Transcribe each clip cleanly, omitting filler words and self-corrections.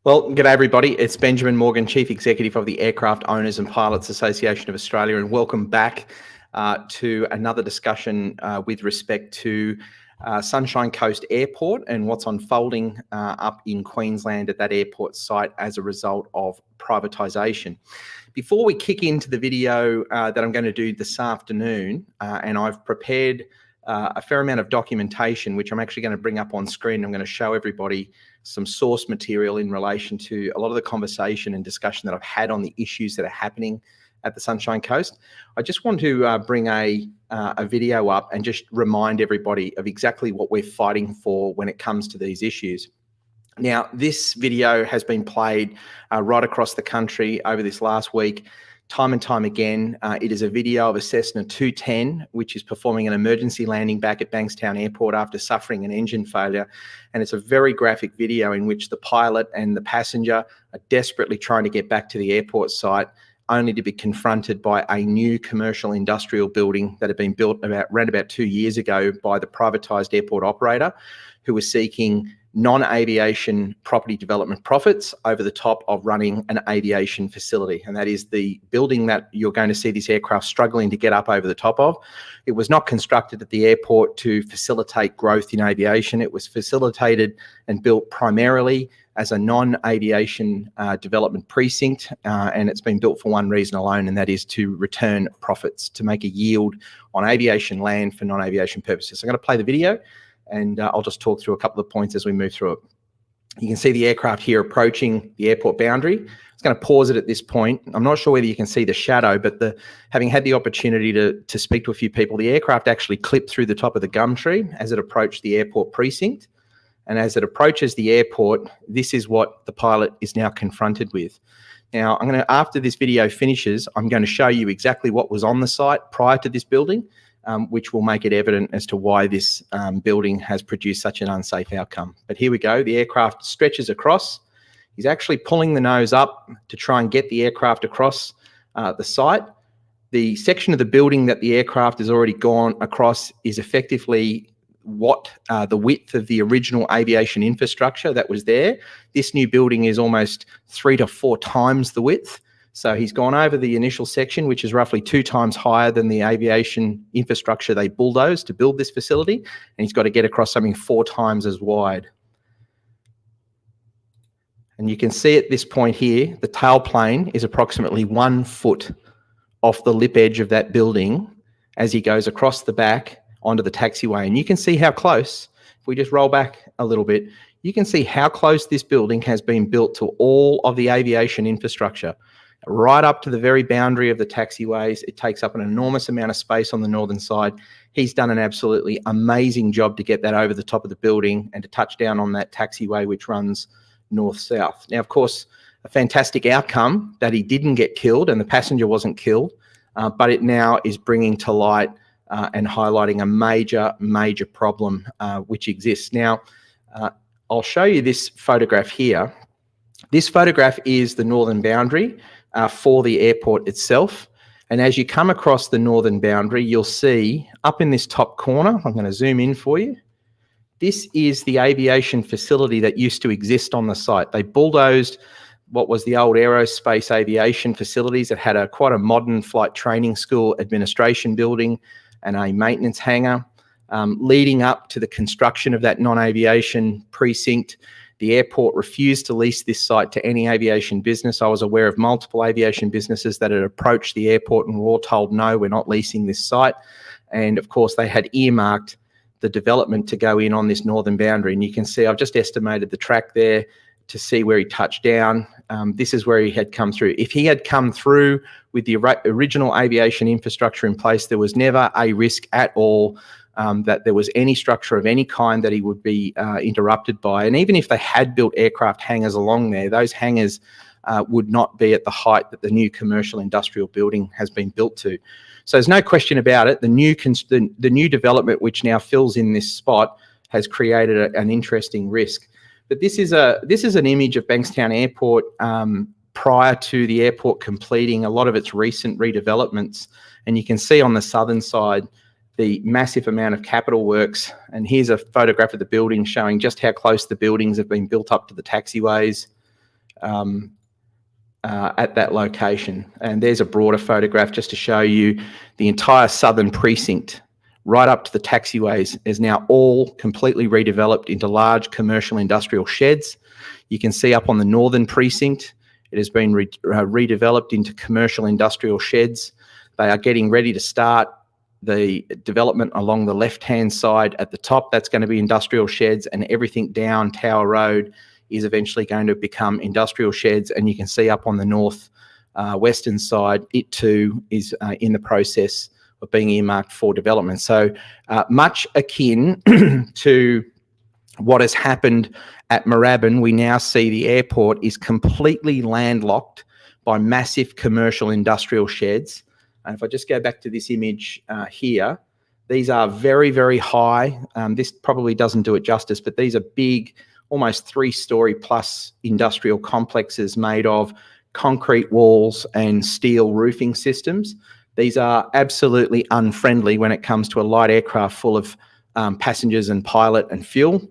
Well, g'day everybody. It's Benjamin Morgan, Chief Executive of the Aircraft Owners and Pilots Association of Australia, and welcome back to another discussion with respect to Sunshine Coast Airport and what's unfolding up in Queensland at that airport site as a result of privatisation. Before we kick into the video that I'm going to do this afternoon, and I've prepared a fair amount of documentation, which I'm actually going to bring up on screen. I'm going to show everybody some source material in relation to a lot of the conversation and discussion that I've had on the issues that are happening at the Sunshine Coast. I just want to bring a video up and just remind everybody of exactly what we're fighting for when it comes to these issues. Now, this video has been played right across the country over this last week, time and time again. It is a video of a Cessna 210, which is performing an emergency landing back at Bankstown Airport after suffering an engine failure. And it's a very graphic video in which the pilot and the passenger are desperately trying to get back to the airport site, only to be confronted by a new commercial industrial building that had been built around about 2 years ago by the privatised airport operator, who was seeking non-aviation property development profits over the top of running an aviation facility. And that is the building that you're going to see this aircraft struggling to get up over the top of. It was not constructed at the airport to facilitate growth in aviation. It was facilitated and built primarily as a non-aviation development precinct, and it's been built for one reason alone, and that is to return profits, to make a yield on aviation land for non-aviation purposes. So I'm going to play the video, and I'll just talk through a couple of points as we move through it. You can see the aircraft here approaching the airport boundary. I'm just going to pause it at this point. I'm not sure whether you can see the shadow, but having had the opportunity to speak to a few people, the aircraft actually clipped through the top of the gum tree as it approached the airport precinct. And as it approaches the airport, this is what the pilot is now confronted with. Now, after this video finishes, I'm going to show you exactly what was on the site prior to this building, which will make it evident as to why this building has produced such an unsafe outcome. But here we go. The aircraft stretches across. He's actually pulling the nose up to try and get the aircraft across the site. The section of the building that the aircraft has already gone across is effectively the width of the original aviation infrastructure that was there. This new building is almost 3 to 4 times the width. So he's gone over the initial section, which is roughly 2 times higher than the aviation infrastructure they bulldozed to build this facility. And he's got to get across something 4 times as wide. And you can see at this point here, the tailplane is approximately 1 foot off the lip edge of that building as he goes across the back onto the taxiway. And you can see how close, if we just roll back a little bit, you can see how close this building has been built to all of the aviation infrastructure, right up to the very boundary of the taxiways. It takes up an enormous amount of space on the northern side. He's done an absolutely amazing job to get that over the top of the building and to touch down on that taxiway, which runs north-south. Now, of course, a fantastic outcome that he didn't get killed and the passenger wasn't killed, but it now is bringing to light and highlighting a major problem which exists. Now, I'll show you this photograph here. This photograph is the northern boundary for the airport itself. And as you come across the northern boundary, you'll see up in this top corner, I'm going to zoom in for you. This is the aviation facility that used to exist on the site. They bulldozed what was the old aerospace aviation facilities that had quite a modern flight training school administration building and a maintenance hangar. Leading up to the construction of that non-aviation precinct, the airport refused to lease this site to any aviation business. I was aware of multiple aviation businesses that had approached the airport and were all told, no, we're not leasing this site. And of course, they had earmarked the development to go in on this northern boundary. And you can see I've just estimated the track there to see where he touched down. This is where he had come through. If he had come through with the original aviation infrastructure in place, there was never a risk at all that there was any structure of any kind that he would be interrupted by. And even if they had built aircraft hangars along there, those hangars would not be at the height that the new commercial industrial building has been built to. So there's no question about it. The new development, which now fills in this spot, has created an interesting risk. But this is an image of Bankstown Airport prior to the airport completing a lot of its recent redevelopments. And you can see on the southern side the massive amount of capital works. And here's a photograph of the building showing just how close the buildings have been built up to the taxiways. at that location. And there's a broader photograph just to show you the entire southern precinct, right up to the taxiways, is now all completely redeveloped into large commercial industrial sheds. You can see up on the northern precinct, it has been redeveloped into commercial industrial sheds. They are getting ready to start the development along the left-hand side at the top. That's going to be industrial sheds, and everything down Tower Road is eventually going to become industrial sheds. And you can see up on the north western side, it too is in the process of being earmarked for development. So much akin to what has happened at Moorabbin, we now see the airport is completely landlocked by massive commercial industrial sheds. And if I just go back to this image here, these are very, very high. This probably doesn't do it justice, but these are big, almost 3-story plus industrial complexes made of concrete walls and steel roofing systems. These are absolutely unfriendly when it comes to a light aircraft full of passengers and pilot and fuel.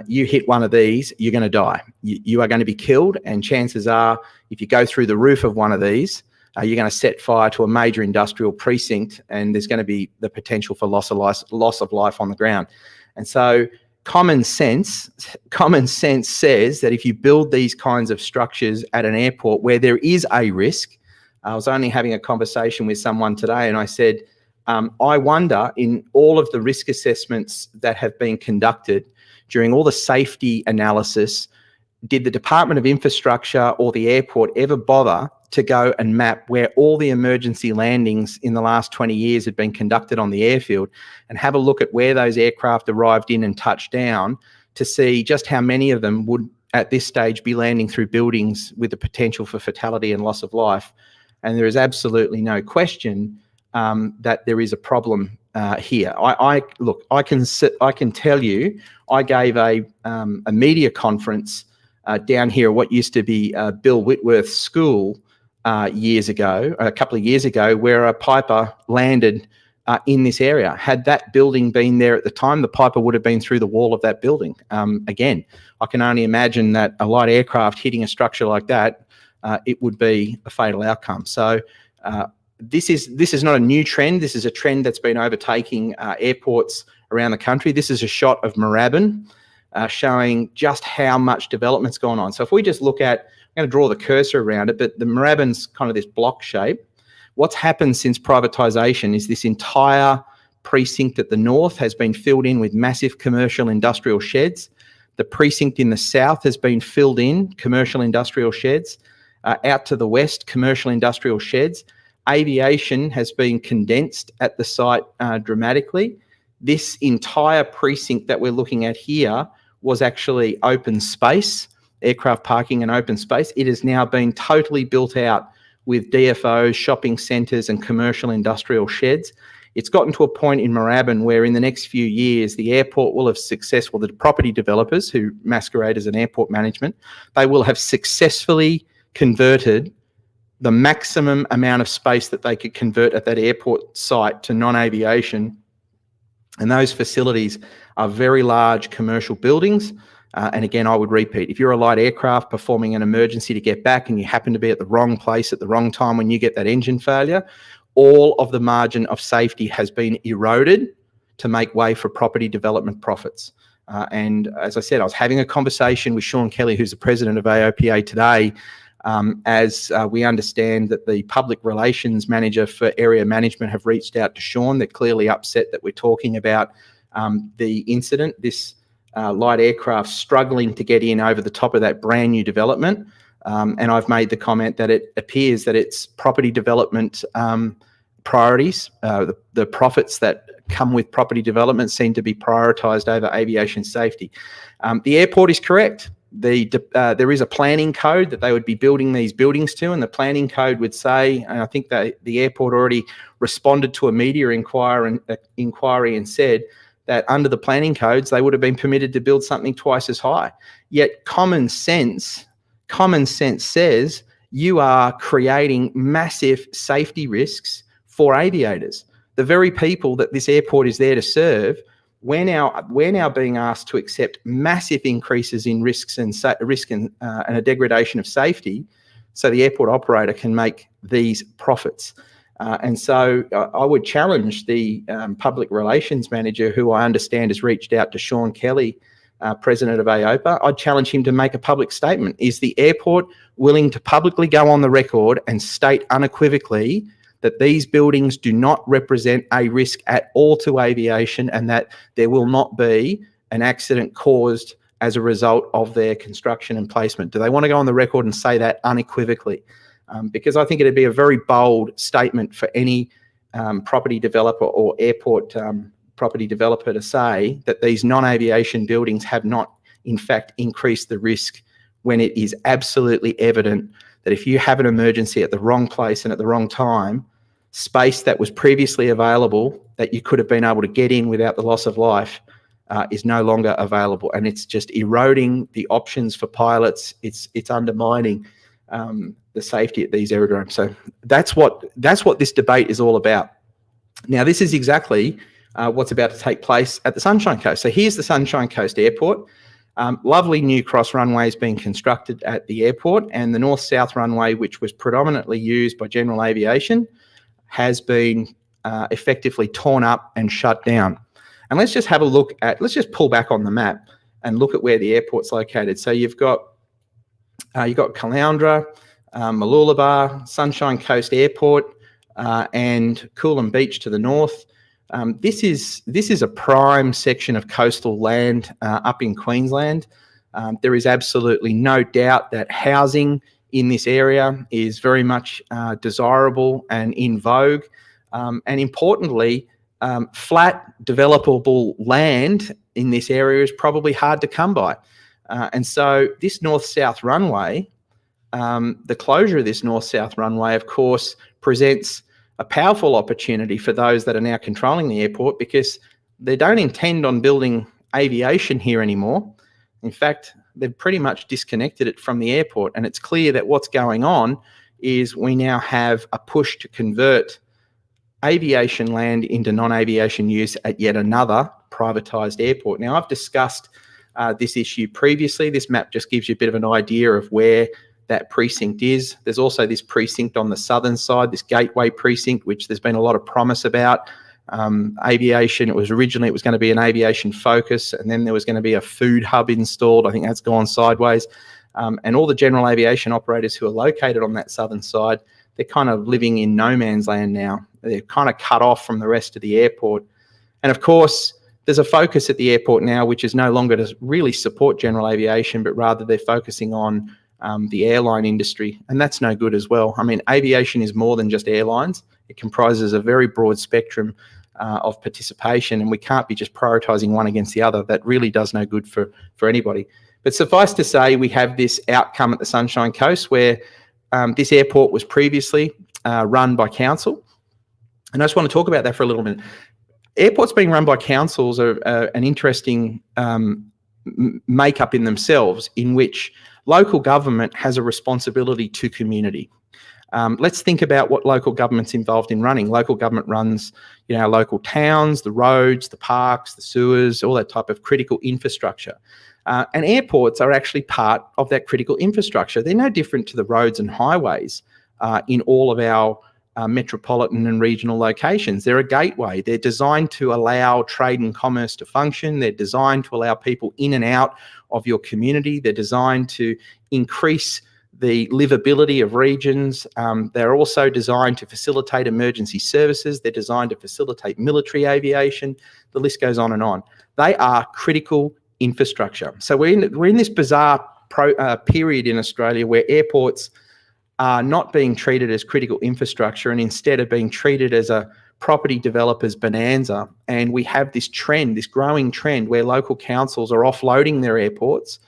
You hit one of these, you're going to die. You are going to be killed, and chances are, if you go through the roof of one of these, you're going to set fire to a major industrial precinct, and there's going to be the potential for loss of life on the ground. And so common sense says that if you build these kinds of structures at an airport where there is a risk, I was only having a conversation with someone today, and I said, I wonder, in all of the risk assessments that have been conducted during all the safety analysis, did the Department of Infrastructure or the airport ever bother to go and map where all the emergency landings in the last 20 years had been conducted on the airfield, and have a look at where those aircraft arrived in and touched down, to see just how many of them would at this stage be landing through buildings with the potential for fatality and loss of life? And there is absolutely no question that there is a problem here. I can tell you, I gave a media conference down here at what used to be Bill Whitworth's school a couple of years ago, where a piper landed in this area. Had that building been there at the time, the piper would have been through the wall of that building. Again, I can only imagine that a light aircraft hitting a structure like that, it would be a fatal outcome. So this is not a new trend. This is a trend that's been overtaking airports around the country. This is a shot of Moorabbin showing just how much development's gone on. So if we just look at, I'm going to draw the cursor around it, but the Moorabbin's kind of this block shape. What's happened since privatisation is this entire precinct at the north has been filled in with massive commercial industrial sheds. The precinct in the south has been filled in, commercial industrial sheds. Out to the west, commercial industrial sheds. Aviation has been condensed at the site dramatically. This entire precinct that we're looking at here was actually open space, aircraft parking and open space. It has now been totally built out with DFOs, shopping centres and commercial industrial sheds. It's gotten to a point in Moorabbin where in the next few years, the airport will have the property developers who masquerade as an airport management, they will have successfully converted the maximum amount of space that they could convert at that airport site to non-aviation. And those facilities are very large commercial buildings. And again, I would repeat, if you're a light aircraft performing an emergency to get back and you happen to be at the wrong place at the wrong time when you get that engine failure, all of the margin of safety has been eroded to make way for property development profits. And as I said, I was having a conversation with Sean Kelly, who's the president of AOPA today, as we understand that the public relations manager for area management have reached out to Sean. They're clearly upset that we're talking about the incident, this light aircraft struggling to get in over the top of that brand new development. And I've made the comment that it appears that it's property development priorities, the profits that come with property development seem to be prioritised over aviation safety. The airport is correct. There is a planning code that they would be building these buildings to, and the planning code would say, and I think that the airport already responded to a media inquiry and said that under the planning codes, they would have been permitted to build something twice as high. Yet common sense says you are creating massive safety risks for aviators. The very people that this airport is there to serve, we're now being asked to accept massive increases in risks and a degradation of safety, so the airport operator can make these profits. And so I would challenge the public relations manager, who I understand has reached out to Sean Kelly, president of AOPA. I'd challenge him to make a public statement. Is the airport willing to publicly go on the record and state unequivocally that these buildings do not represent a risk at all to aviation, and that there will not be an accident caused as a result of their construction and placement? Do they want to go on the record and say that unequivocally? Because I think it'd be a very bold statement for any property developer or airport property developer to say that these non-aviation buildings have not, in fact, increased the risk, when it is absolutely evident that if you have an emergency at the wrong place and at the wrong time, space that was previously available that you could have been able to get in without the loss of life is no longer available, and it's just eroding the options for pilots. It's undermining the safety at these aerodromes. So that's what this debate is all about. Now, this is exactly what's about to take place at the Sunshine Coast. So here's the Sunshine Coast Airport. Lovely new cross runways being constructed at the airport, and the north-south runway, which was predominantly used by general aviation, has been effectively torn up and shut down. And let's just have a look at, let's just pull back on the map and look at where the airport's located. So you've got Caloundra, Mooloolaba, Sunshine Coast Airport, and Coolum Beach to the north. This is a prime section of coastal land up in Queensland. There is absolutely no doubt that housing in this area is very much desirable and in vogue. And importantly, flat developable land in this area is probably hard to come by. And so this north-south runway, the closure of this north-south runway, of course, presents a powerful opportunity for those that are now controlling the airport, because they don't intend on building aviation here anymore. In fact, they've pretty much disconnected it from the airport, and it's clear that what's going on is we now have a push to convert aviation land into non-aviation use at yet another privatised airport. Now, I've discussed this issue previously. This map just gives you a bit of an idea of where that precinct is. There's also this precinct on the southern side, this gateway precinct, which there's been a lot of promise about. Aviation, it was going to be an aviation focus, and then there was going to be a food hub installed. I think that's gone sideways. And all the general aviation operators who are located on that southern side, they're kind of living in no man's land now. They're kind of cut off from the rest of the airport. And of course, there's a focus at the airport now, which is no longer to really support general aviation, but rather they're focusing on the airline industry, and that's no good as well. I mean, aviation is more than just airlines. It comprises a very broad spectrum of participation, and we can't be just prioritising one against the other. That really does no good for anybody. But suffice to say, we have this outcome at the Sunshine Coast where this airport was previously run by council. And I just want to talk about that for a little minute. Airports being run by councils are an interesting makeup in themselves, in which local government has a responsibility to community. Let's think about what local government's involved in running. Local government runs, our local towns, the roads, the parks, the sewers, all that type of critical infrastructure. And airports are actually part of that critical infrastructure. They're no different to the roads and highways in all of our metropolitan and regional locations. They're a gateway. They're designed to allow trade and commerce to function. They're designed to allow people in and out of your community. They're designed to increase the livability of regions. They're also designed to facilitate emergency services. They're designed to facilitate military aviation. The list goes on and on. They are critical infrastructure. So we're in this bizarre period in Australia where airports are not being treated as critical infrastructure, and instead of being treated as a property developer's bonanza. And we have this trend, this growing trend, where local councils are offloading their airports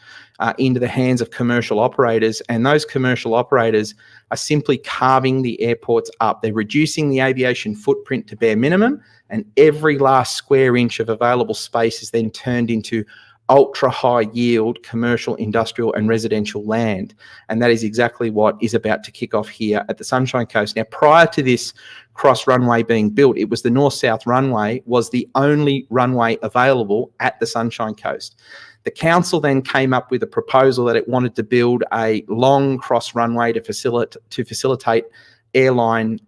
into the hands of commercial operators, and those commercial operators are simply carving the airports up. They're reducing the aviation footprint to bare minimum, and every last square inch of available space is then turned into ultra high yield commercial, industrial and residential land. And that is exactly what is about to kick off here at the Sunshine Coast. Now, prior to this cross runway being built, it was the north-south runway was the only runway available at the Sunshine Coast. The council then came up with a proposal that it wanted to build a long cross runway to facilitate airline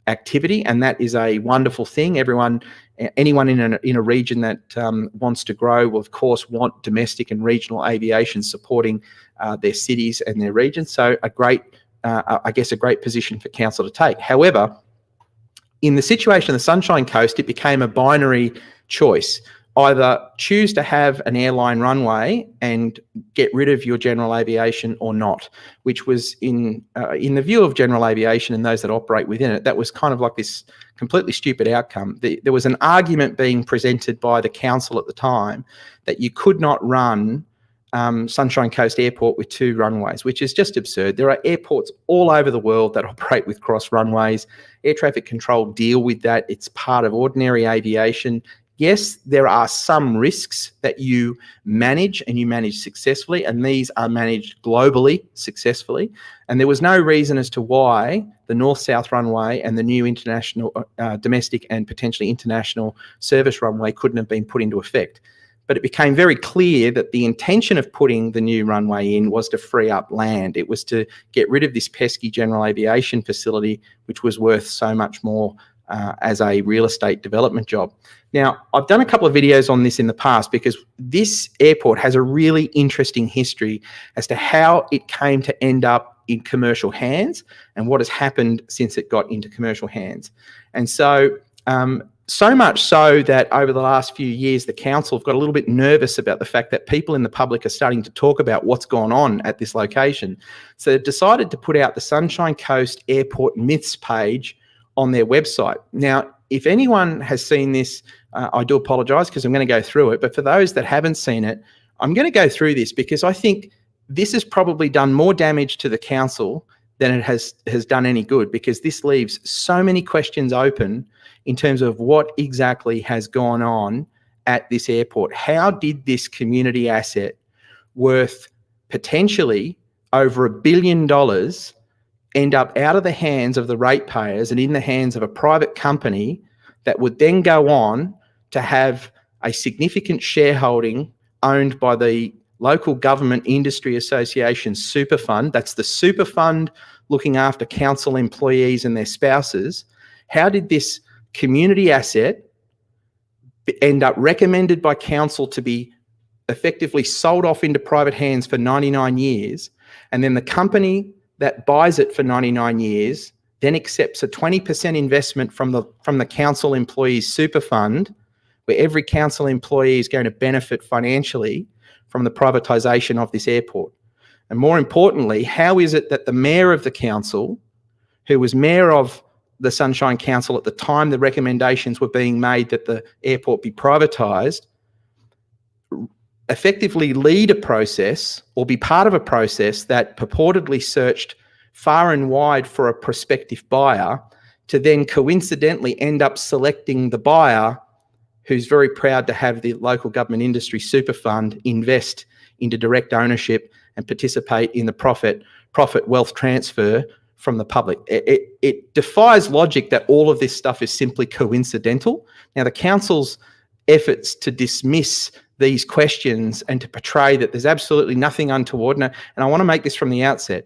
activity, and that is a wonderful thing. Anyone in a region that wants to grow will, of course, want domestic and regional aviation supporting their cities and their regions. So a great position for council to take. However, in the situation of the Sunshine Coast, it became a binary choice. Either choose to have an airline runway and get rid of your general aviation or not, which was in the view of general aviation and those that operate within it, that was kind of like this completely stupid outcome. There was an argument being presented by the council at the time that you could not run Sunshine Coast Airport with 2 runways, which is just absurd. There are airports all over the world that operate with cross runways. Air traffic control deal with that. It's part of ordinary aviation. Yes, there are some risks that you manage and you manage successfully, and these are managed globally successfully. And there was no reason as to why the north-south runway and the new international, domestic and potentially international service runway couldn't have been put into effect. But it became very clear that the intention of putting the new runway in was to free up land. It was to get rid of this pesky general aviation facility, which was worth so much more as a real estate development job. Now, I've done a couple of videos on this in the past because this airport has a really interesting history as to how it came to end up in commercial hands and what has happened since it got into commercial hands. And so, so much so that over the last few years, the council have got a little bit nervous about the fact that people in the public are starting to talk about what's gone on at this location. So they've decided to put out the Sunshine Coast Airport Myths page on their website. Now, if anyone has seen this, I do apologise because I'm going to go through it. But for those that haven't seen it, I'm going to go through this because I think this has probably done more damage to the council than it has done any good, because this leaves so many questions open in terms of what exactly has gone on at this airport. How did this community asset worth potentially over $1 billion end up out of the hands of the ratepayers and in the hands of a private company that would then go on to have a significant shareholding owned by the local government industry association super fund? That's the super fund looking after council employees and their spouses. How did this community asset end up recommended by council to be effectively sold off into private hands for 99 years, and then the company that buys it for 99 years then accepts a 20% investment from the council employees super fund, where every council employee is going to benefit financially from the privatisation of this airport? And more importantly, how is it that the mayor of the council, who was mayor of the Sunshine Council at the time the recommendations were being made that the airport be privatised, effectively lead a process or be part of a process that purportedly searched far and wide for a prospective buyer, to then coincidentally end up selecting the buyer who's very proud to have the local government industry super fund invest into direct ownership and participate in the profit wealth transfer from the public. It defies logic that all of this stuff is simply coincidental. Now, the council's efforts to dismiss these questions and to portray that there's absolutely nothing untoward, and I want to make this from the outset,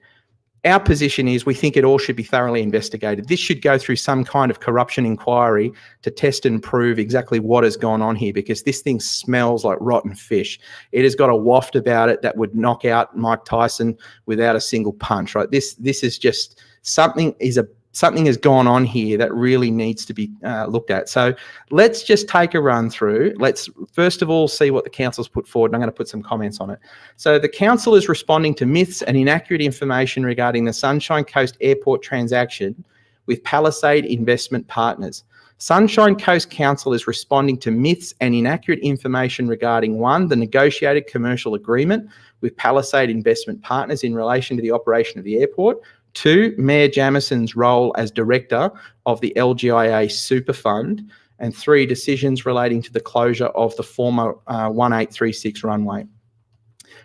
our position is we think it all should be thoroughly investigated. This should go through some kind of corruption inquiry to test and prove exactly what has gone on here, because this thing smells like rotten fish. It has got a waft about it that would knock out Mike Tyson without a single punch, right? This is just something has gone on here that really needs to be looked at. So let's just take a run through. Let's first of all see what the council's put forward, and I'm going to put some comments on it. So the council is responding to myths and inaccurate information regarding the Sunshine Coast Airport transaction with Palisade Investment Partners. Sunshine Coast Council is responding to myths and inaccurate information regarding 1, the negotiated commercial agreement with Palisade Investment Partners in relation to the operation of the airport. 2, Mayor Jamison's role as director of the LGIA Super Fund, and 3 decisions relating to the closure of the former 1836 runway.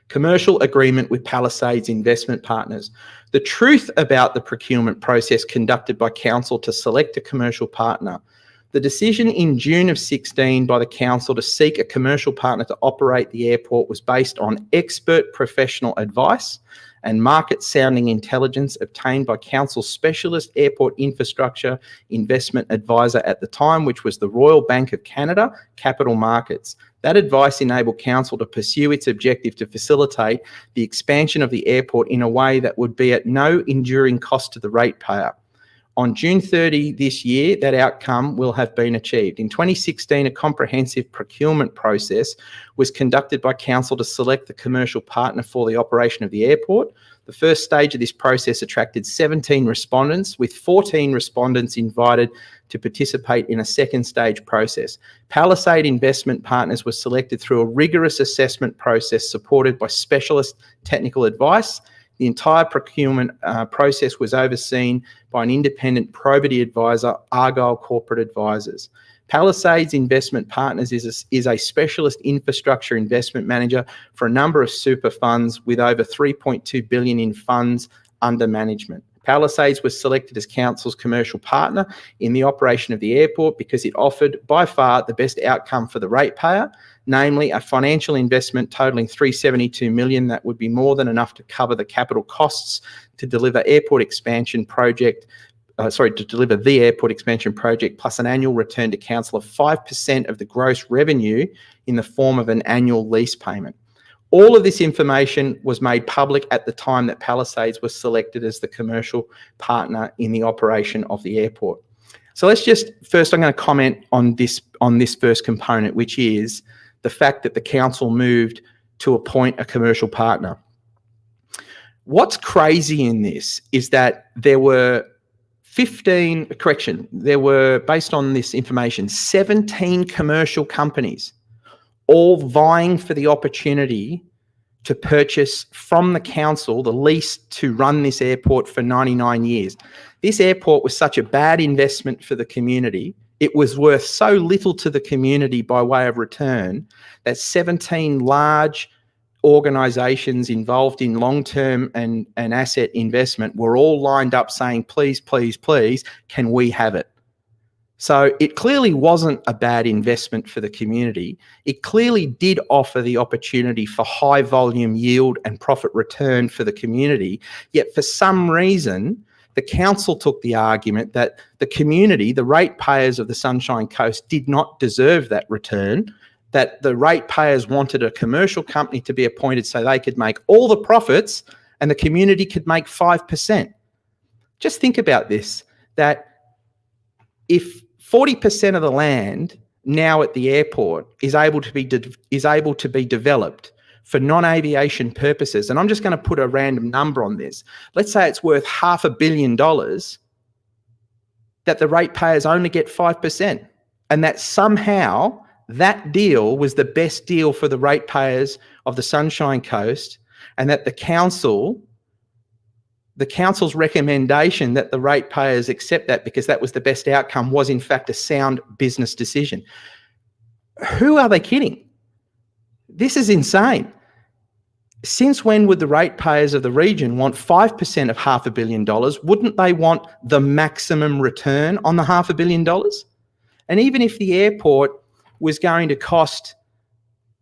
Commercial agreement with Palisades Investment Partners. The truth about the procurement process conducted by council to select a commercial partner. The decision in June of 16 by the council to seek a commercial partner to operate the airport was based on expert professional advice and market sounding intelligence obtained by council's specialist airport infrastructure investment advisor at the time, which was the Royal Bank of Canada Capital Markets. That advice enabled council to pursue its objective to facilitate the expansion of the airport in a way that would be at no enduring cost to the ratepayer. On June 30 this year, that outcome will have been achieved. In 2016, a comprehensive procurement process was conducted by council to select the commercial partner for the operation of the airport. The first stage of this process attracted 17 respondents, with 14 respondents invited to participate in a second stage process. Palisade Investment Partners was selected through a rigorous assessment process supported by specialist technical advice. The entire procurement process was overseen by an independent probity advisor, Argyle Corporate Advisors. Palisades Investment Partners is a specialist infrastructure investment manager for a number of super funds with over $3.2 billion in funds under management. Palisades was selected as council's commercial partner in the operation of the airport because it offered by far the best outcome for the ratepayer, namely a financial investment totaling $372 million that would be more than enough to cover the capital costs to deliver the airport expansion project, plus an annual return to council of 5% of the gross revenue in the form of an annual lease payment. All of this information was made public at the time that Palisades was selected as the commercial partner in the operation of the airport. So let's just, first I'm going to comment on this first component, which is the fact that the council moved to appoint a commercial partner. What's crazy in this is that there were based on this information, 17 commercial companies all vying for the opportunity to purchase from the council the lease to run this airport for 99 years. This airport was such a bad investment for the community. It was worth so little to the community by way of return that 17 large organisations involved in long-term and asset investment were all lined up saying, please, please, please, can we have it? So it clearly wasn't a bad investment for the community. It clearly did offer the opportunity for high volume yield and profit return for the community. Yet for some reason, the council took the argument that the community, the ratepayers of the Sunshine Coast, did not deserve that return, that the ratepayers wanted a commercial company to be appointed so they could make all the profits and the community could make 5%. Just think about this, that if 40% of the land now at the airport is able to be developed for non-aviation purposes, and I'm just going to put a random number on this. Let's say it's worth $500 million, that the ratepayers only get 5%, and that somehow that deal was the best deal for the ratepayers of the Sunshine Coast, and that the council's recommendation that the ratepayers accept that because that was the best outcome was in fact a sound business decision. Who are they kidding? This is insane. Since when would the ratepayers of the region want 5% of $500 million? Wouldn't they want the maximum return on the $500 million? And even if the airport was going to cost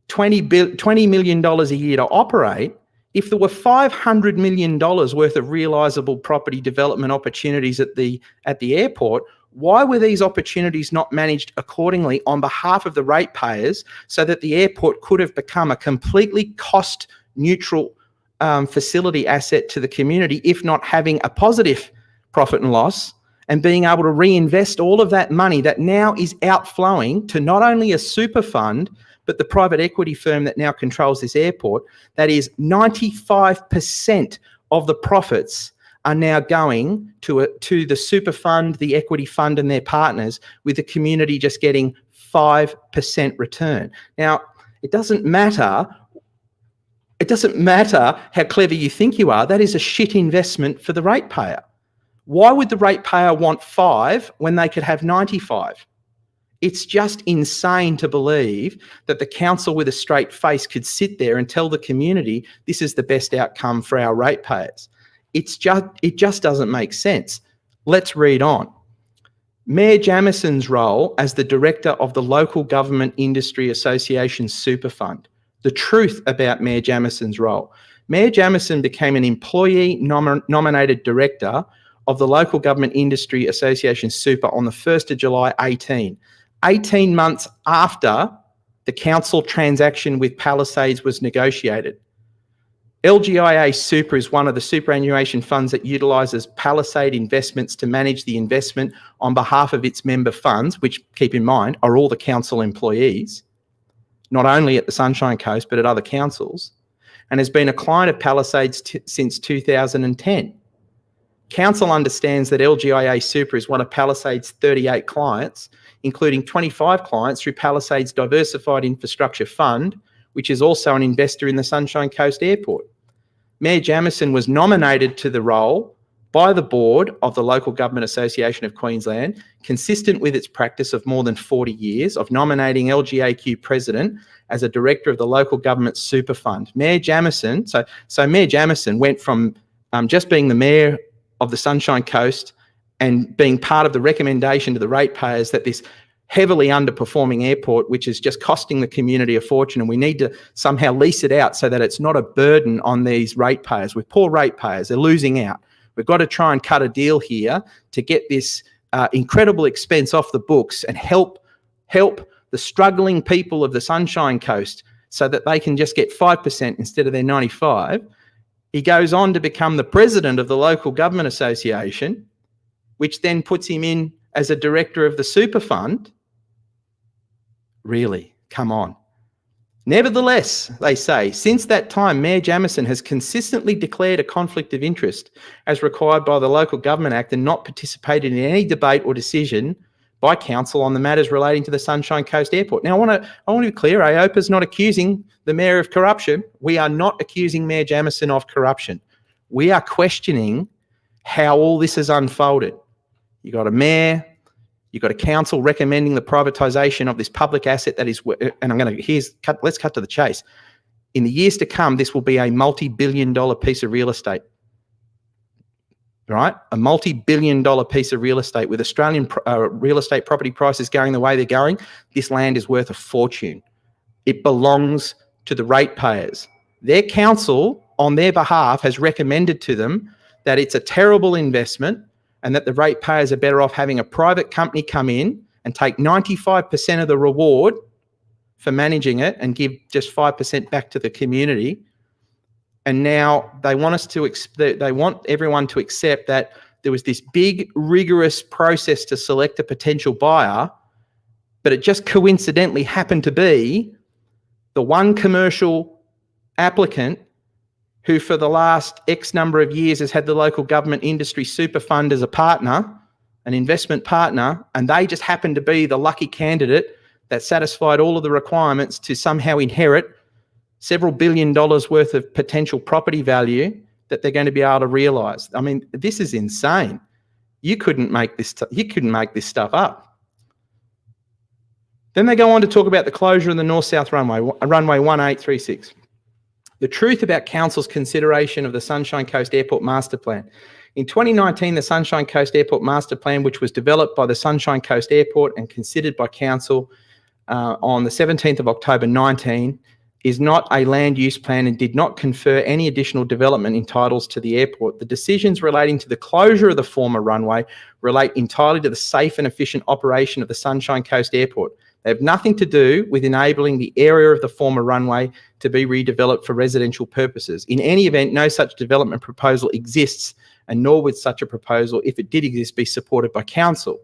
$20 million a year to operate, if there were $500 million worth of realisable property development opportunities at the airport, why were these opportunities not managed accordingly on behalf of the ratepayers so that the airport could have become a completely cost-neutral facility asset to the community, if not having a positive profit and loss, and being able to reinvest all of that money that now is outflowing to not only a super fund, but the private equity firm that now controls this airport? That is 95% of the profits are now going to the super fund, the equity fund and their partners, with the community just getting 5% return. Now, it doesn't matter how clever you think you are, that is a shit investment for the ratepayer. Why would the ratepayer want 5 when they could have 95? It's just insane to believe that the council with a straight face could sit there and tell the community this is the best outcome for our ratepayers. It just doesn't make sense. Let's read on. Mayor Jamison's role as the director of the Local Government Industry Association Super Fund. The truth about Mayor Jamison's role. Mayor Jamison became an employee nominated director of the Local Government Industry Association Super on the 1st of July 18 months after the council transaction with Palisades was negotiated. LGIA Super is one of the superannuation funds that utilises Palisade investments to manage the investment on behalf of its member funds, which, keep in mind, are all the council employees, not only at the Sunshine Coast, but at other councils, and has been a client of Palisades since 2010. Council understands that LGIA Super is one of Palisades' 38 clients, including 25 clients through Palisades' Diversified Infrastructure Fund, which is also an investor in the Sunshine Coast Airport. Mayor Jamison was nominated to the role by the board of the Local Government Association of Queensland, consistent with its practice of more than 40 years of nominating LGAQ president as a director of the Local Government Super Fund. Mayor Jamison, so Mayor Jamison went from just being the mayor of the Sunshine Coast and being part of the recommendation to the ratepayers that this heavily underperforming airport, which is just costing the community a fortune, and we need to somehow lease it out so that it's not a burden on these ratepayers. With poor ratepayers, they're losing out. We've got to try and cut a deal here to get this incredible expense off the books and help the struggling people of the Sunshine Coast so that they can just get 5% instead of their 95%. He goes on to become the president of the Local Government Association, which then puts him in as a director of the Super Fund. Really? Come on. Nevertheless, they say, since that time, Mayor Jamison has consistently declared a conflict of interest as required by the Local Government Act and not participated in any debate or decision by council on the matters relating to the Sunshine Coast Airport. Now, I want to be clear, AOPA is not accusing the mayor of corruption. We are not accusing Mayor Jamison of corruption. We are questioning how all this has unfolded. You got a mayor, you've got a council recommending the privatisation of this public asset that is, and let's cut to the chase. In the years to come, this will be a multi-billion-dollar piece of real estate. Right? A multi-billion-dollar piece of real estate. With Australian real estate property prices going the way they're going, this land is worth a fortune. It belongs to the ratepayers. Their council, on their behalf, has recommended to them that it's a terrible investment and that the ratepayers are better off having a private company come in and take 95% of the reward for managing it and give just 5% back to the community. And now they want they want everyone to accept that there was this big, rigorous process to select a potential buyer, but it just coincidentally happened to be the one commercial applicant who for the last X number of years has had the Local Government Industry Super Fund as a partner, an investment partner, and they just happened to be the lucky candidate that satisfied all of the requirements to somehow inherit several $1 billion worth of potential property value that they're going to be able to realise. I mean, this is insane. You couldn't make this stuff up. Then they go on to talk about the closure of the North-South runway 1836. The truth about Council's consideration of the Sunshine Coast Airport Master Plan. In 2019, the Sunshine Coast Airport Master Plan, which was developed by the Sunshine Coast Airport and considered by Council on the 17th of October 19, is not a land use plan and did not confer any additional development entitles to the airport. The decisions relating to the closure of the former runway relate entirely to the safe and efficient operation of the Sunshine Coast Airport. They have nothing to do with enabling the area of the former runway to be redeveloped for residential purposes. In any event, no such development proposal exists, and nor would such a proposal, if it did exist, be supported by Council.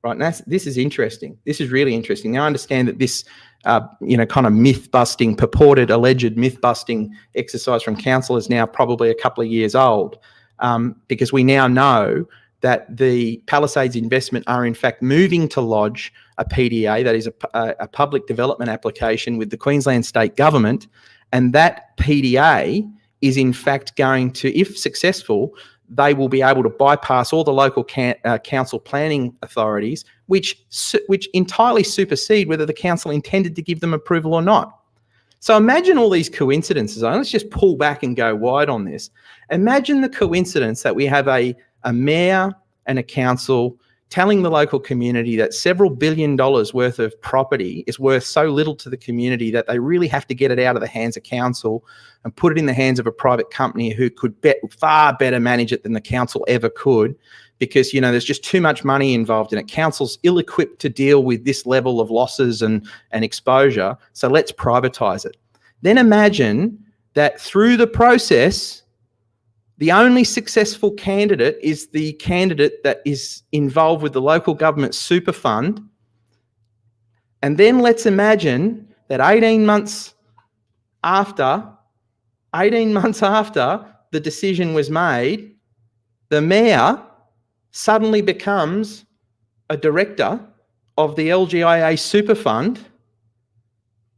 Right, and this is interesting. This is really interesting. Now, I understand that this, kind of myth-busting, purported, alleged myth-busting exercise from Council is now probably a couple of years old, because we now know that the Palisades investment are in fact moving to lodge a PDA, that is a public development application with the Queensland State Government, and that PDA is in fact going to, if successful, they will be able to bypass all the local council planning authorities which entirely supersede whether the council intended to give them approval or not. So imagine all these coincidences. Let's just pull back and go wide on this. Imagine the coincidence that we have a mayor and a council telling the local community that several $1 billion worth of property is worth so little to the community that they really have to get it out of the hands of council and put it in the hands of a private company who could far better manage it than the council ever could, because, you know, there's just too much money involved in it. Council's ill-equipped to deal with this level of losses and exposure, so let's privatise it. Then imagine that through the process, the only successful candidate is the candidate that is involved with the local government super fund. And then let's imagine that 18 months after the decision was made, the mayor suddenly becomes a director of the LGIA super fund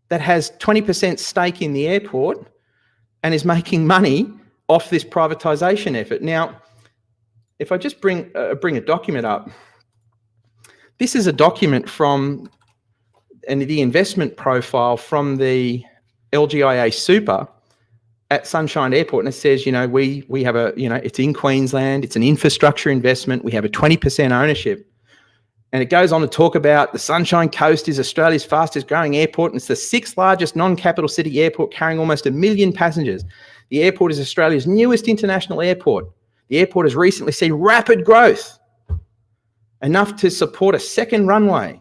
that has 20% stake in the airport and is making money off this privatisation effort. Now, if I just bring a document up, this is a document from the investment profile from the LGIA Super at Sunshine Airport, and it says, you know, we have a, you know, it's in Queensland, it's an infrastructure investment, we have a 20% ownership. And it goes on to talk about the Sunshine Coast is Australia's fastest growing airport, and it's the 6th largest non-capital city airport, carrying almost 1 million passengers. The airport is Australia's newest international airport. The airport has recently seen rapid growth, enough to support a second runway.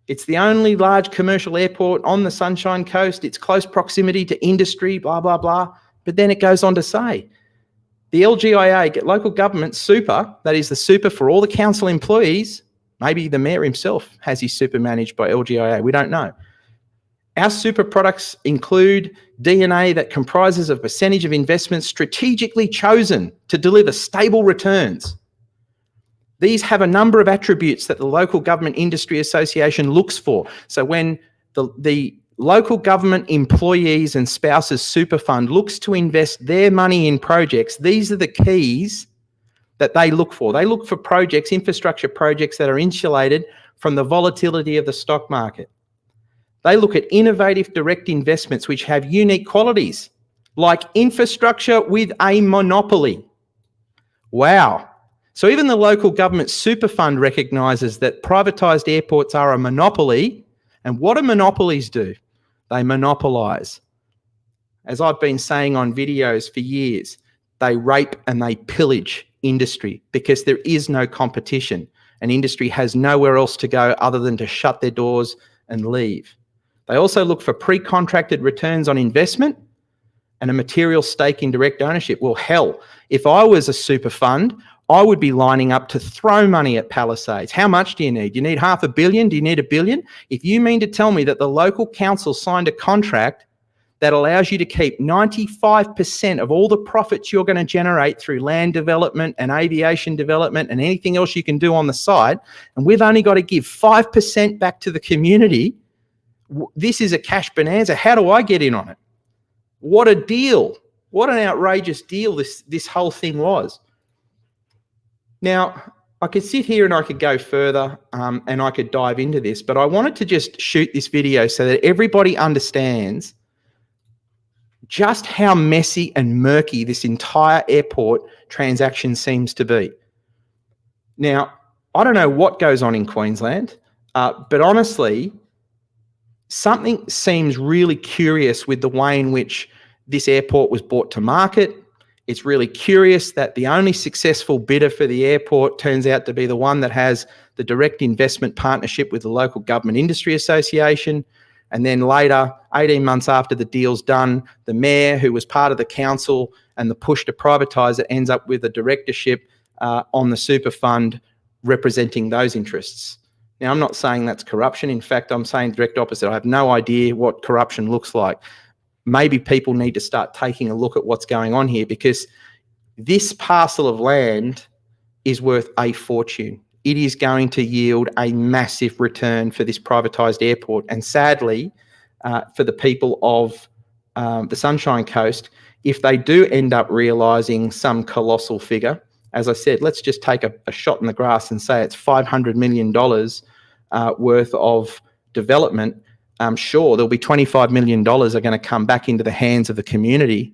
It's the only large commercial airport on the Sunshine Coast. It's close proximity to industry, blah, blah, blah. But then it goes on to say, the LGIA, local government super, that is the super for all the council employees, maybe the mayor himself has his super managed by LGIA, we don't know. Our super products include DNA that comprises a percentage of investments strategically chosen to deliver stable returns. These have a number of attributes that the Local Government Industry Association looks for. So when the local government employees and spouses super fund looks to invest their money in projects, these are the keys that they look for. They look for projects, infrastructure projects that are insulated from the volatility of the stock market. They look at innovative direct investments which have unique qualities, like infrastructure with a monopoly. Wow. So even the local government super fund recognises that privatised airports are a monopoly. And what do monopolies do? They monopolise. As I've been saying on videos for years, they rape and they pillage industry because there is no competition and industry has nowhere else to go other than to shut their doors and leave. They also look for pre-contracted returns on investment and a material stake in direct ownership. Well, hell, if I was a super fund, I would be lining up to throw money at Palisades. How much do you need? Do you need $500 million? Do you need $1 billion? If you mean to tell me that the local council signed a contract that allows you to keep 95% of all the profits you're going to generate through land development and aviation development and anything else you can do on the side, and we've only got to give 5% back to the community, this is a cash bonanza. How do I get in on it? What a deal. What an outrageous deal this whole thing was. Now, I could sit here and I could go further and I could dive into this, but I wanted to just shoot this video so that everybody understands just how messy and murky this entire airport transaction seems to be. Now, I don't know what goes on in Queensland, but honestly, something seems really curious with the way in which this airport was brought to market. It's really curious that the only successful bidder for the airport turns out to be the one that has the direct investment partnership with the Local Government Industry Association. And then later, 18 months after the deal's done, the mayor, who was part of the council and the push to privatise it, ends up with a directorship on the super fund representing those interests. Now, I'm not saying that's corruption. In fact, I'm saying the direct opposite. I have no idea what corruption looks like. Maybe people need to start taking a look at what's going on here, because this parcel of land is worth a fortune. It is going to yield a massive return for this privatised airport. And sadly, for the people of the Sunshine Coast, if they do end up realising some colossal figure, as I said, let's just take a shot in the grass and say it's $500 million worth of development. Sure, there'll be $25 million are going to come back into the hands of the community.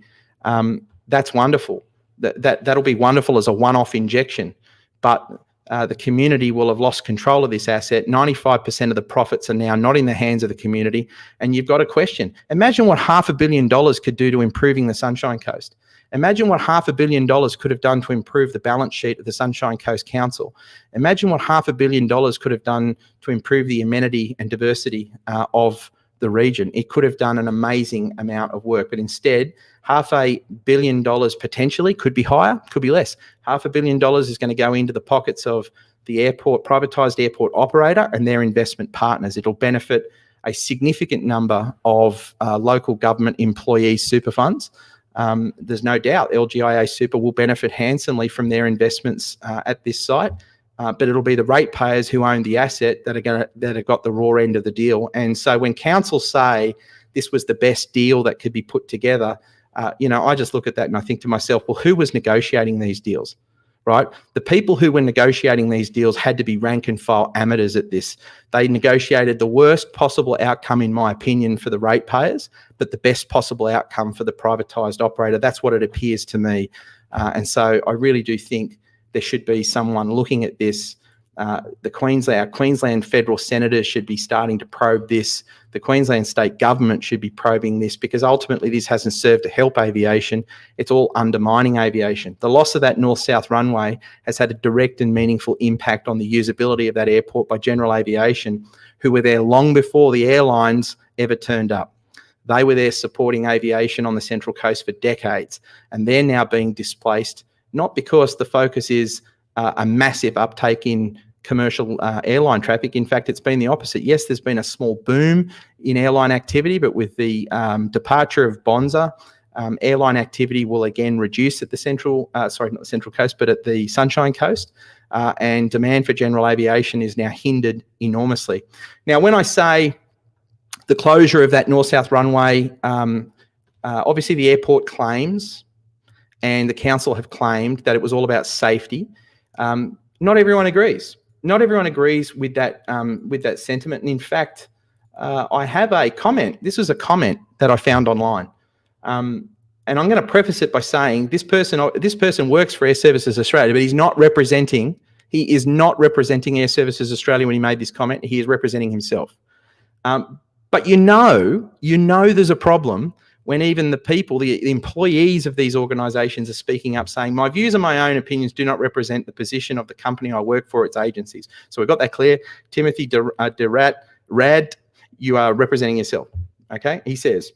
That's wonderful. That'll be wonderful as a one-off injection, but the community will have lost control of this asset. 95% of the profits are now not in the hands of the community, and you've got a question. Imagine what $500 million could do to improving the Sunshine Coast. Imagine what $500 million could have done to improve the balance sheet of the Sunshine Coast Council. Imagine what $500 million could have done to improve the amenity and diversity of the region. It could have done an amazing amount of work, but instead, $500 million potentially, could be higher, could be less. $500 million is going to go into the pockets of the airport, privatised airport operator and their investment partners. It'll benefit a significant number of local government employees' super funds. There's no doubt LGIA Super will benefit handsomely from their investments at this site, but it'll be the ratepayers who own the asset that have got the raw end of the deal. And so when councils say this was the best deal that could be put together, I just look at that and I think to myself, well, who was negotiating these deals, right? The people who were negotiating these deals had to be rank and file amateurs at this. They negotiated the worst possible outcome, in my opinion, for the ratepayers, but the best possible outcome for the privatised operator. That's what it appears to me. And so I really do think there should be someone looking at this. Our Queensland federal senators should be starting to probe this. The Queensland state government should be probing this, because ultimately this hasn't served to help aviation. It's all undermining aviation. The loss of that north-south runway has had a direct and meaningful impact on the usability of that airport by general aviation, who were there long before the airlines ever turned up. They were there supporting aviation on the Central Coast for decades, and they're now being displaced, not because the focus is a massive uptake in commercial airline traffic. In fact, it's been the opposite. Yes, there's been a small boom in airline activity, but with the departure of Bonza, airline activity will again reduce at the not the Central Coast, but at the Sunshine Coast, and demand for general aviation is now hindered enormously. Now, when I say the closure of that north-south runway, obviously the airport claims and the council have claimed that it was all about safety. Not everyone agrees. Not everyone agrees with that sentiment. And in fact, I have a comment. This was a comment that I found online. And I'm going to preface it by saying this person works for Air Services Australia, but he is not representing Air Services Australia when he made this comment. He is representing himself. But you know there's a problem when even the people, the employees of these organisations are speaking up saying, my views and my own opinions do not represent the position of the company I work for, its agencies. So we've got that clear. Timothy Rad, you are representing yourself, okay? He says,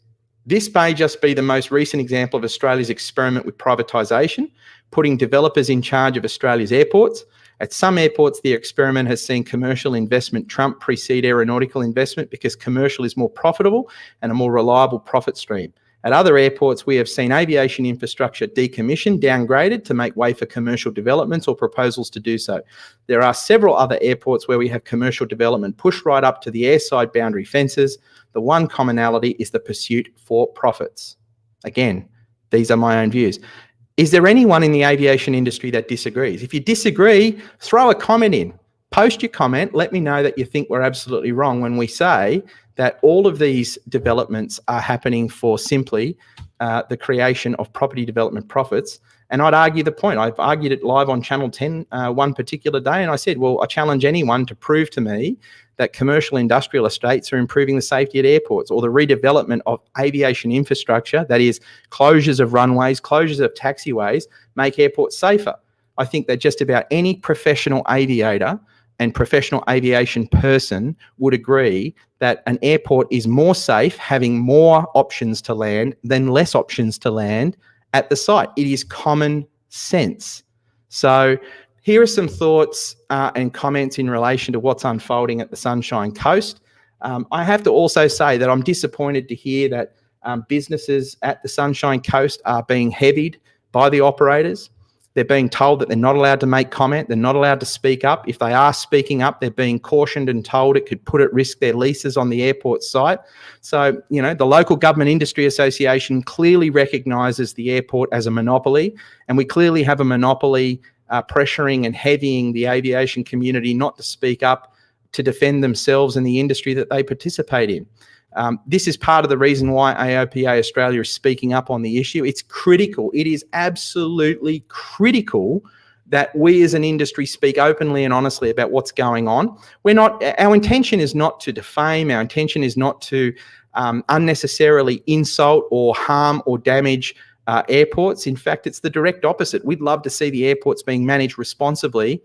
this may just be the most recent example of Australia's experiment with privatisation, putting developers in charge of Australia's airports. At some airports, the experiment has seen commercial investment precede aeronautical investment because commercial is more profitable and a more reliable profit stream. At other airports, we have seen aviation infrastructure decommissioned, downgraded to make way for commercial developments or proposals to do so. There are several other airports where we have commercial development pushed right up to the airside boundary fences. The one commonality is the pursuit for profits. Again, these are my own views. Is there anyone in the aviation industry that disagrees? If you disagree, throw a comment in. Post your comment. Let me know that you think we're absolutely wrong when we say that all of these developments are happening for simply the creation of property development profits. And I'd argue the point. I've argued it live on Channel 10 one particular day, and I said, well, I challenge anyone to prove to me that commercial industrial estates are improving the safety at airports, or the redevelopment of aviation infrastructure, that is closures of runways, closures of taxiways, make airports safer. I think that just about any professional aviator and professional aviation person would agree that an airport is more safe having more options to land than less options to land at the site. It is common sense. So here are some thoughts and comments in relation to what's unfolding at the Sunshine Coast. I have to also say that I'm disappointed to hear that businesses at the Sunshine Coast are being heavied by the operators. They're being told that they're not allowed to make comment. They're not allowed to speak up. If they are speaking up, they're being cautioned and told it could put at risk their leases on the airport site. So, the Local Government Industry Association clearly recognises the airport as a monopoly, and we clearly have a monopoly pressuring and heavying the aviation community not to speak up to defend themselves and the industry that they participate in. This is part of the reason why AOPA Australia is speaking up on the issue. It's critical. It is absolutely critical that we as an industry speak openly and honestly about what's going on. Our intention is not to defame. Our intention is not to unnecessarily insult or harm or damage airports. In fact, it's the direct opposite. We'd love to see the airports being managed responsibly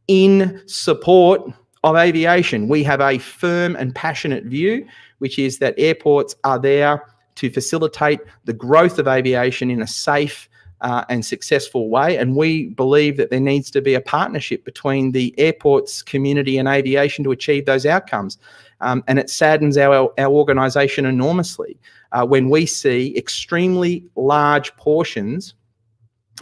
in support of aviation. We have a firm and passionate view, which is that airports are there to facilitate the growth of aviation in a safe and successful way. And we believe that there needs to be a partnership between the airports community and aviation to achieve those outcomes. And it saddens our organisation enormously when we see extremely large portions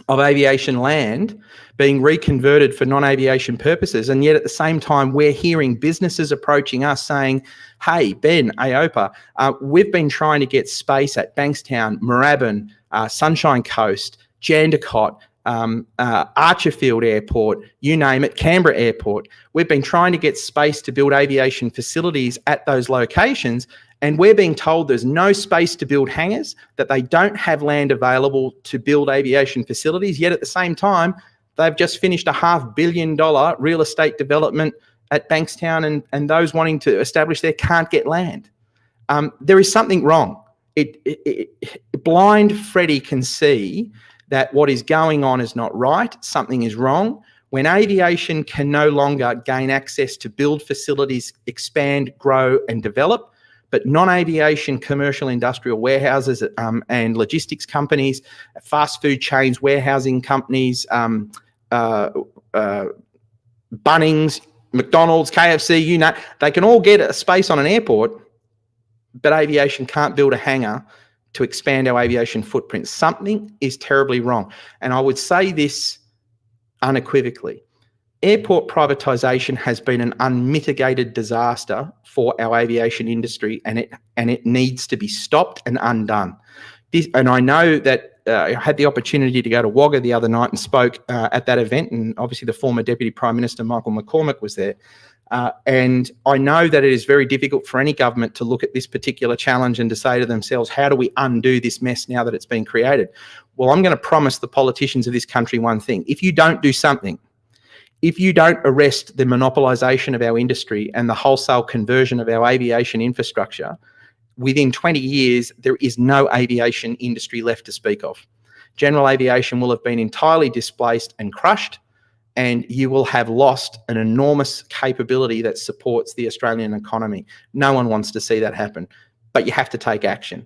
of aviation land being reconverted for non-aviation purposes. And yet at the same time, we're hearing businesses approaching us saying, hey, Ben, AOPA, we've been trying to get space at Bankstown, Moorabbin, Sunshine Coast, Jandakot, Archerfield Airport, you name it, Canberra Airport. We've been trying to get space to build aviation facilities at those locations, and we're being told there's no space to build hangars, that they don't have land available to build aviation facilities, yet at the same time, they've just finished a $500 million real estate development at Bankstown, and those wanting to establish there can't get land. There is something wrong. Blind Freddie can see that what is going on is not right. Something is wrong. When aviation can no longer gain access to build facilities, expand, grow and develop, but non-aviation commercial industrial warehouses and logistics companies, fast food chains, warehousing companies, Bunnings, McDonald's, KFC, you know, they can all get a space on an airport, but aviation can't build a hangar to expand our aviation footprint. Something is terribly wrong. And I would say this unequivocally. Airport privatisation has been an unmitigated disaster for our aviation industry, and it needs to be stopped and undone. And I know that I had the opportunity to go to Wagga the other night and spoke at that event, and obviously the former Deputy Prime Minister, Michael McCormack, was there. And I know that it is very difficult for any government to look at this particular challenge and to say to themselves, how do we undo this mess now that it's been created? Well, I'm going to promise the politicians of this country one thing. If you don't do something, if you don't arrest the monopolisation of our industry and the wholesale conversion of our aviation infrastructure, within 20 years, there is no aviation industry left to speak of. General aviation will have been entirely displaced and crushed, and you will have lost an enormous capability that supports the Australian economy. No one wants to see that happen, but you have to take action.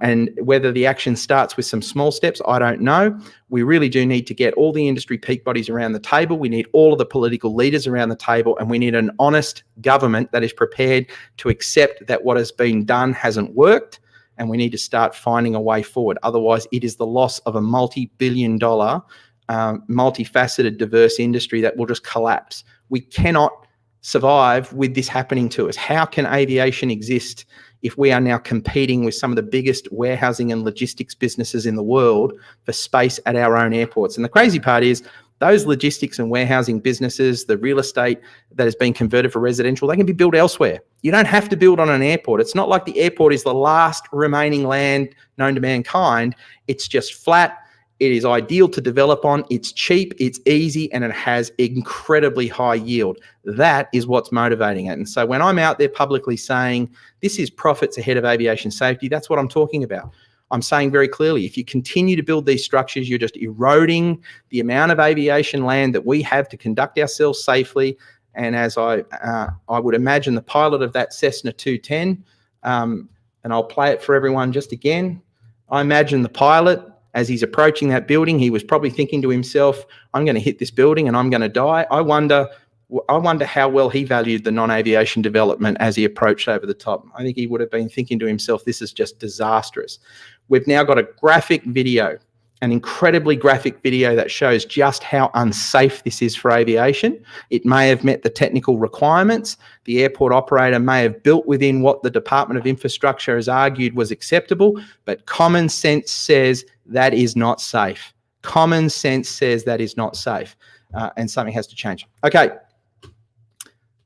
And whether the action starts with some small steps, I don't know. We really do need to get all the industry peak bodies around the table. We need all of the political leaders around the table, and we need an honest government that is prepared to accept that what has been done hasn't worked, and we need to start finding a way forward. Otherwise, it is the loss of a multi-billion-dollar multifaceted, diverse industry that will just collapse. We cannot survive with this happening to us. How can aviation exist if we are now competing with some of the biggest warehousing and logistics businesses in the world for space at our own airports? And the crazy part is those logistics and warehousing businesses, the real estate that has been converted for residential, they can be built elsewhere. You don't have to build on an airport. It's not like the airport is the last remaining land known to mankind. It's just flat. It is ideal to develop on. It's cheap, it's easy, and it has incredibly high yield. That is what's motivating it. And so when I'm out there publicly saying this is profits ahead of aviation safety, that's what I'm talking about. I'm saying very clearly, if you continue to build these structures, you're just eroding the amount of aviation land that we have to conduct ourselves safely. And as I would imagine the pilot of that Cessna 210, and I'll play it for everyone just again. I imagine the pilot, as he's approaching that building, he was probably thinking to himself, I'm going to hit this building and I'm going to die. I wonder how well he valued the non-aviation development as he approached over the top. I think he would have been thinking to himself, this is just disastrous. We've now got a graphic video, an incredibly graphic video that shows just how unsafe this is for aviation. It may have met the technical requirements. The airport operator may have built within what the Department of Infrastructure has argued was acceptable, but common sense says that is not safe. Common sense says that is not safe. and something has to change. Okay.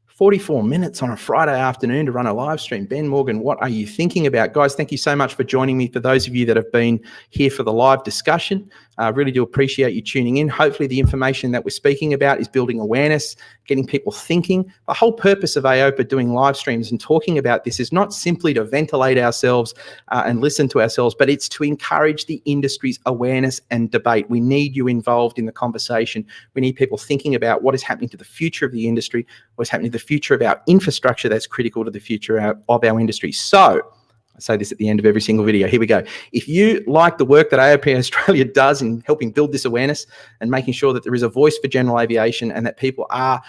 44 minutes on a Friday afternoon to run a live stream. Ben Morgan, what are you thinking about? Guys, thank you so much for joining me. For those of you that have been here for the live discussion, I really do appreciate you tuning in. Hopefully the information that we're speaking about is building awareness, getting people thinking. The whole purpose of AOPA doing live streams and talking about this is not simply to ventilate ourselves and listen to ourselves, but it's to encourage the industry's awareness and debate. We need you involved in the conversation. We need people thinking about what is happening to the future of the industry, what is happening to the future of our infrastructure that's critical to the future of our industry. So I say this at the end of every single video. Here we go. If you like the work that AOPA Australia does in helping build this awareness and making sure that there is a voice for general aviation and that people are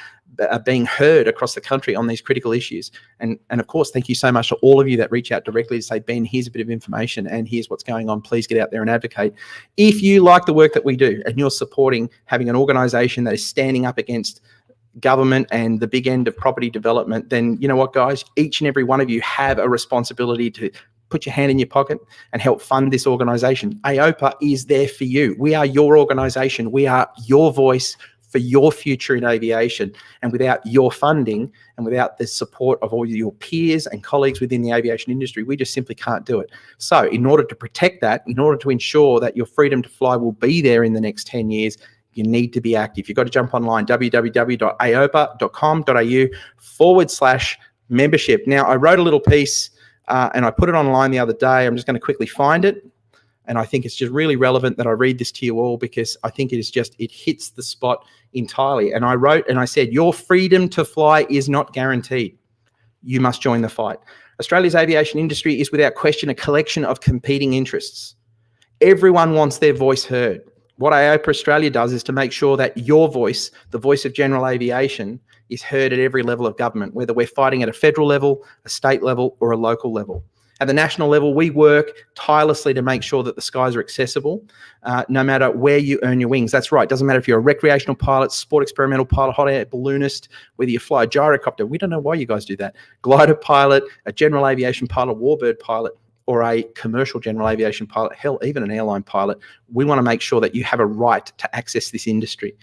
being heard across the country on these critical issues. And of course, thank you so much to all of you that reach out directly to say, Ben, here's a bit of information and here's what's going on. Please get out there and advocate. If you like the work that we do and you're supporting having an organisation that is standing up against government and the big end of property development, then you know what, guys, each and every one of you have a responsibility to put your hand in your pocket and help fund this organisation. AOPA is there for you. We are your organisation. We are your voice for your future in aviation. And without your funding and without the support of all your peers and colleagues within the aviation industry, we just simply can't do it. So in order to protect that, in order to ensure that your freedom to fly will be there in the next 10 years, you need to be active. You've got to jump online, www.aopa.com.au/membership. Now, I wrote a little piece and I put it online the other day. I'm just going to quickly find it. And I think it's just really relevant that I read this to you all because I think it hits the spot entirely. And I wrote and I said, your freedom to fly is not guaranteed. You must join the fight. Australia's aviation industry is without question a collection of competing interests. Everyone wants their voice heard. What AOPA Australia does is to make sure that your voice, the voice of general aviation, is heard at every level of government, whether we're fighting at a federal level, a state level, or a local level. At the national level, we work tirelessly to make sure that the skies are accessible, no matter where you earn your wings. That's right. It doesn't matter if you're a recreational pilot, sport experimental pilot, hot air balloonist, whether you fly a gyrocopter. We don't know why you guys do that. Glider pilot, a general aviation pilot, warbird pilot, or a commercial general aviation pilot, hell, even an airline pilot. We want to make sure that you have a right to access this industry.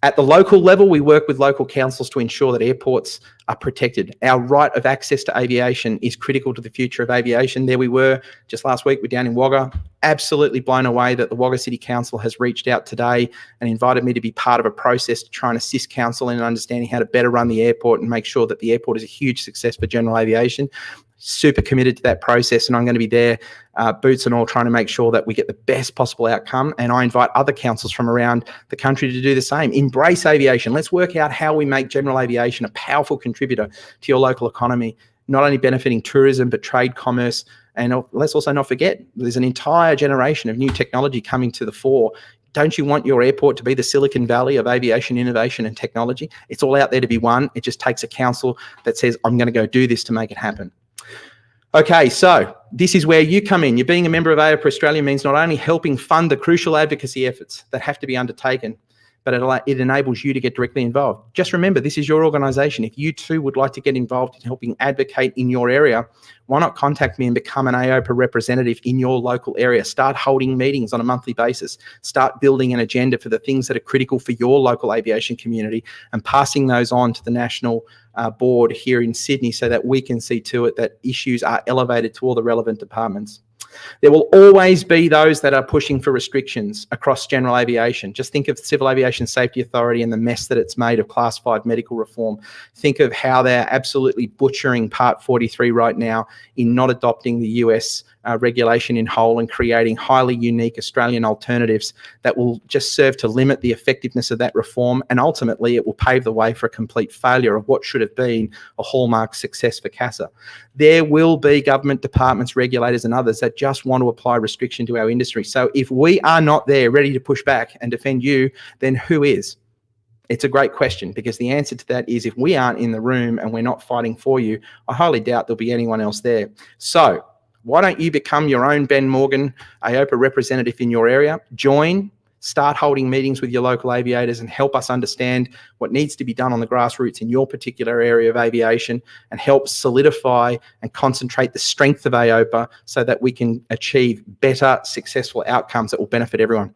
At the local level, we work with local councils to ensure that airports are protected. Our right of access to aviation is critical to the future of aviation. There we were just last week, we're down in Wagga. Absolutely blown away that the Wagga City Council has reached out today and invited me to be part of a process to try and assist council in understanding how to better run the airport and make sure that the airport is a huge success for general aviation. Super committed to that process, and I'm going to be there, boots and all, trying to make sure that we get the best possible outcome. And I invite other councils from around the country to do the same. Embrace aviation. Let's work out how we make general aviation a powerful contributor to your local economy, not only benefiting tourism, but trade, commerce. And let's also not forget, there's an entire generation of new technology coming to the fore. Don't you want your airport to be the Silicon Valley of aviation innovation and technology? It's all out there to be won. It just takes a council that says, I'm going to go do this to make it happen. Okay, so this is where you come in. You're being a member of AOPA Australia means not only helping fund the crucial advocacy efforts that have to be undertaken, but it enables you to get directly involved. Just remember, this is your organisation. If you too would like to get involved in helping advocate in your area, why not contact me and become an AOPA representative in your local area? Start holding meetings on a monthly basis. Start building an agenda for the things that are critical for your local aviation community and passing those on to the national board here in Sydney so that we can see to it that issues are elevated to all the relevant departments. There will always be those that are pushing for restrictions across general aviation. Just think of the Civil Aviation Safety Authority and the mess that it's made of Class 5 medical reform. Think of how they're absolutely butchering Part 43 right now in not adopting the US regulation in whole and creating highly unique Australian alternatives that will just serve to limit the effectiveness of that reform, and ultimately it will pave the way for a complete failure of what should have been a hallmark success for CASA. There will be government departments, regulators and others that just want to apply restriction to our industry. So if we are not there ready to push back and defend you, then who is? It's a great question, because the answer to that is if we aren't in the room and we're not fighting for you, I highly doubt there'll be anyone else there. So why don't you become your own Ben Morgan AOPA representative in your area? Join, start holding meetings with your local aviators and help us understand what needs to be done on the grassroots in your particular area of aviation, and help solidify and concentrate the strength of AOPA so that we can achieve better, successful outcomes that will benefit everyone.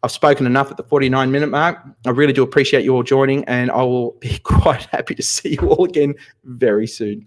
I've spoken enough at the 49-minute mark. I really do appreciate you all joining, and I will be quite happy to see you all again very soon.